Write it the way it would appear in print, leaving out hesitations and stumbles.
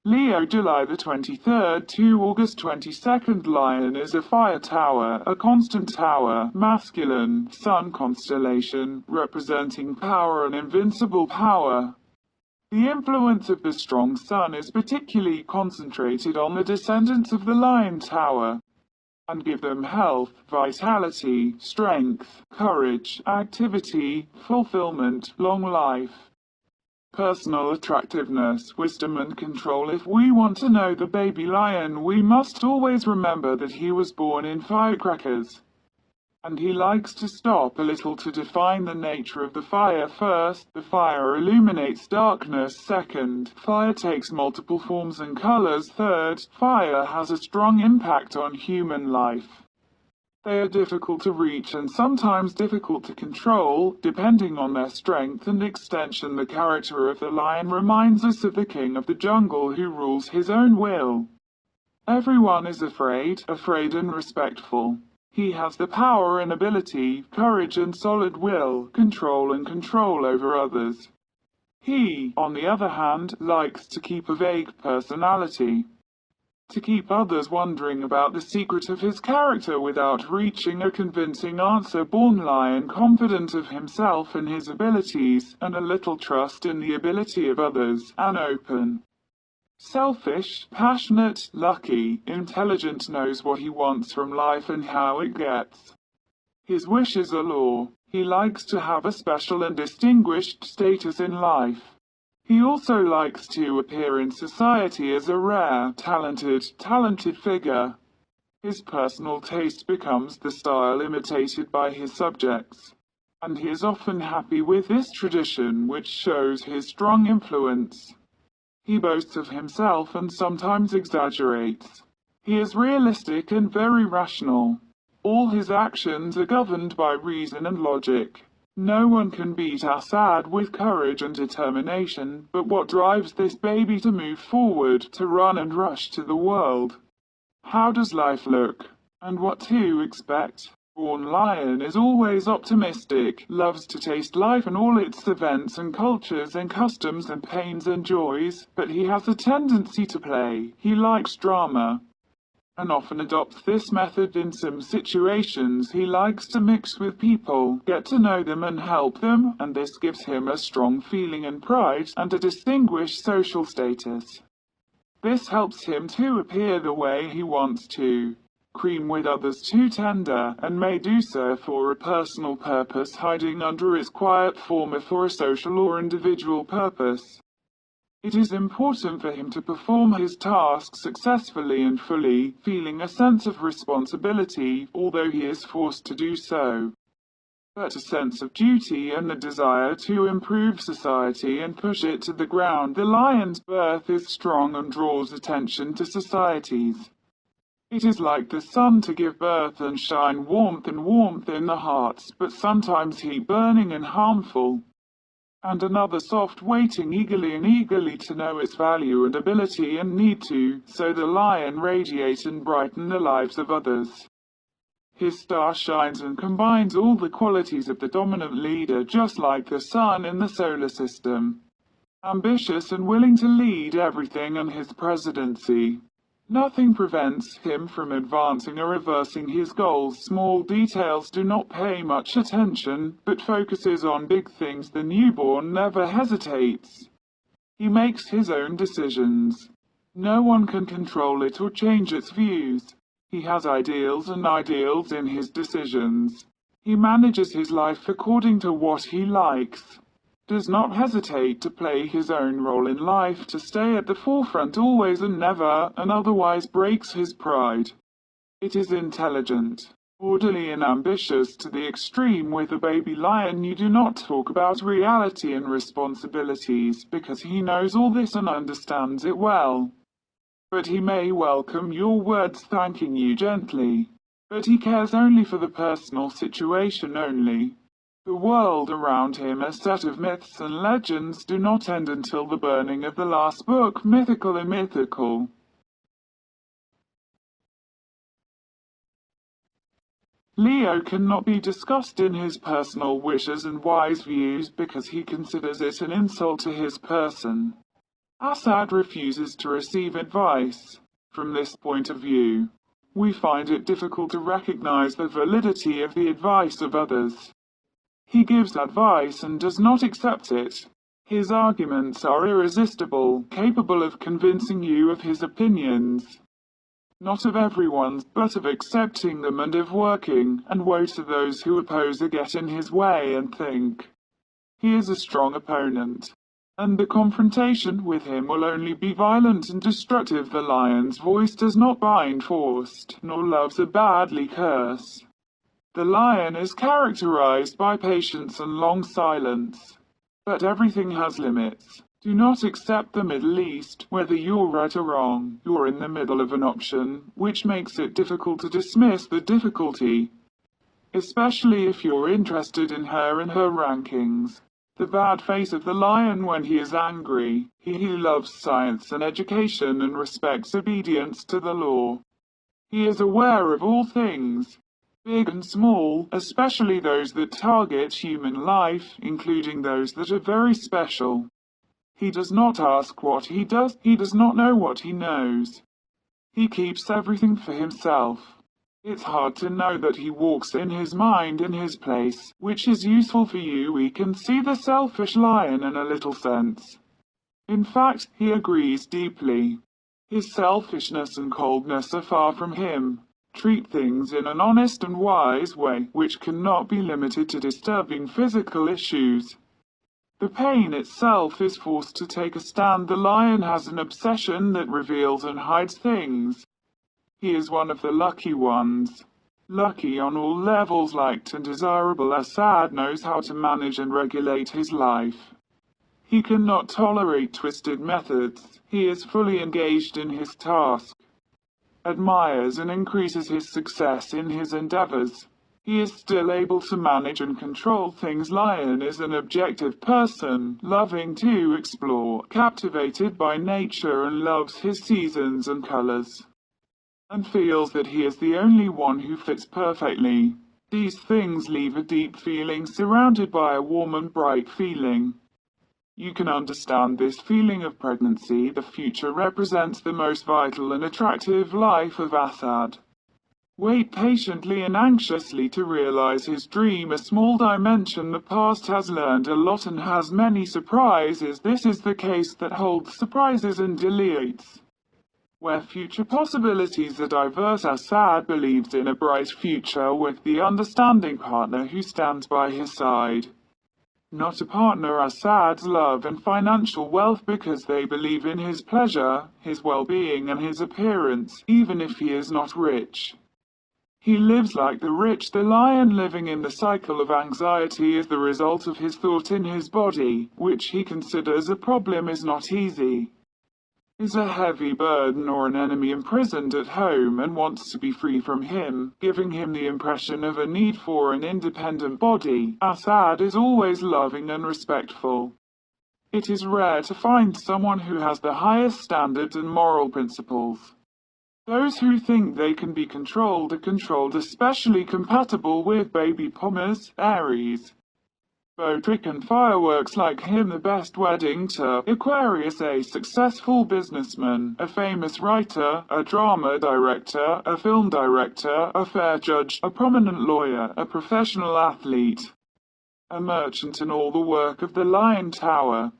Leo, July the 23rd to August 22nd. Lion is a fire tower, a constant tower, masculine, sun constellation, representing power and invincible power. The influence of the strong sun is particularly concentrated on the descendants of the Lion Tower, and give them health, vitality, strength, courage, activity, fulfillment, long life, personal attractiveness, wisdom and control. If we want to know the baby lion, we must always remember that he was born in firecrackers. And he likes to stop a little to define the nature of the fire. First, the fire illuminates darkness. Second, fire takes multiple forms and colors. Third, fire has a strong impact on human life. They are difficult to reach and sometimes difficult to control, depending on their strength and extension. The character of the lion reminds us of the king of the jungle who rules his own will. Everyone is afraid and respectful. He has the power and ability, courage and solid will, control over others. He, on the other hand, likes to keep a vague personality. To keep others wondering about the secret of his character without reaching a convincing answer. Born lion, confident of himself and his abilities, and a little trust in the ability of others, and open. Selfish, passionate, lucky, intelligent, knows what he wants from life and how it gets. His wishes are law. He likes to have a special and distinguished status in life. He also likes to appear in society as a rare, talented figure. His personal taste becomes the style imitated by his subjects, and he is often happy with this tradition, which shows his strong influence. He boasts of himself and sometimes exaggerates. He is realistic and very rational. All his actions are governed by reason and logic. No one can beat Assad with courage and determination, but what drives this baby to move forward, to run and rush to the world? How does life look? And what to expect? Born lion is always optimistic, loves to taste life and all its events and cultures and customs and pains and joys, but he has a tendency to play. He likes drama, and often adopts this method in some situations. He likes to mix with people, get to know them and help them, and this gives him a strong feeling and pride and a distinguished social status. This helps him to appear the way he wants to. Cream with others too tender, and may do so for a personal purpose, hiding under its quiet form for a social or individual purpose. It is important for him to perform his tasks successfully and fully, feeling a sense of responsibility, although he is forced to do so. But a sense of duty and the desire to improve society and push it to the ground. The lion's birth is strong and draws attention to societies. It is like the sun to give birth and shine warmth in the hearts, but sometimes heat burning and harmful. And another soft waiting eagerly to know its value and ability and need to, so the lion radiate and brighten the lives of others. His star shines and combines all the qualities of the dominant leader, just like the sun in the solar system. Ambitious and willing to lead everything in his presidency. Nothing prevents him from advancing or reversing his goals. Small details do not pay much attention, but focuses on big things. The newborn never hesitates. He makes his own decisions. No one can control it or change its views. He has ideals in his decisions. He manages his life according to what he likes. Does not hesitate to play his own role in life, to stay at the forefront always and never, and otherwise breaks his pride. It is intelligent, orderly and ambitious to the extreme. With a baby lion you do not talk about reality and responsibilities, because he knows all this and understands it well. But he may welcome your words, thanking you gently. But he cares only for the personal situation only. The world around him, a set of myths and legends, do not end until the burning of the last book, mythical and mythical. Leo cannot be discussed in his personal wishes and wise views because he considers it an insult to his person. Assad refuses to receive advice. From this point of view, we find it difficult to recognize the validity of the advice of others. He gives advice and does not accept it. His arguments are irresistible, capable of convincing you of his opinions. Not of everyone's, but of accepting them and of working, and woe to those who oppose or get in his way and think he is a strong opponent, and the confrontation with him will only be violent and destructive. The lion's voice does not bind forced, nor loves a badly curse. The lion is characterized by patience and long silence. But everything has limits. Do not accept the Middle East, whether you're right or wrong. You're in the middle of an option, which makes it difficult to dismiss the difficulty, especially if you're interested in her and her rankings. The bad face of the lion when he is angry. He loves science and education and respects obedience to the law. He is aware of all things, big and small, especially those that target human life, including those that are very special. He does not ask what he does not know what he knows. He keeps everything for himself. It's hard to know that he walks in his mind in his place, which is useful for you. We can see the selfish lion in a little sense. In fact, he agrees deeply. His selfishness and coldness are far from him. Treat things in an honest and wise way, which cannot be limited to disturbing physical issues. The pain itself is forced to take a stand. The lion has an obsession that reveals and hides things. He is one of the lucky ones. Lucky on all levels, liked and desirable. Assad knows how to manage and regulate his life. He cannot tolerate twisted methods. He is fully engaged in his task, admires and increases his success in his endeavors. He is still able to manage and control things. Lion is an objective person, loving to explore, captivated by nature, and loves his seasons and colors, and feels that he is the only one who fits perfectly. These things leave a deep feeling surrounded by a warm and bright feeling. You can understand this feeling of pregnancy. The future represents the most vital and attractive life of Assad. Wait patiently and anxiously to realize his dream. A small dimension. The past has learned a lot and has many surprises. This is the case that holds surprises and delights, where future possibilities are diverse. Assad believes in a bright future with the understanding partner who stands by his side. Not a partner. Assad's love and financial wealth, because they believe in his pleasure, his well-being and his appearance, even if he is not rich. He lives like the rich. The lion, living in the cycle of anxiety, is the result of his thought in his body, which he considers a problem, is not easy, is a heavy burden or an enemy imprisoned at home, and wants to be free from him, giving him the impression of a need for an independent body. Assad is always loving and respectful. It is rare to find someone who has the highest standards and moral principles. Those who think they can be controlled are controlled, especially compatible with baby boomers, Aries, Bodrick and fireworks like him. The best wedding to Aquarius: a successful businessman, a famous writer, a drama director, a film director, a fair judge, a prominent lawyer, a professional athlete, a merchant, and all the work of the Lion Tower.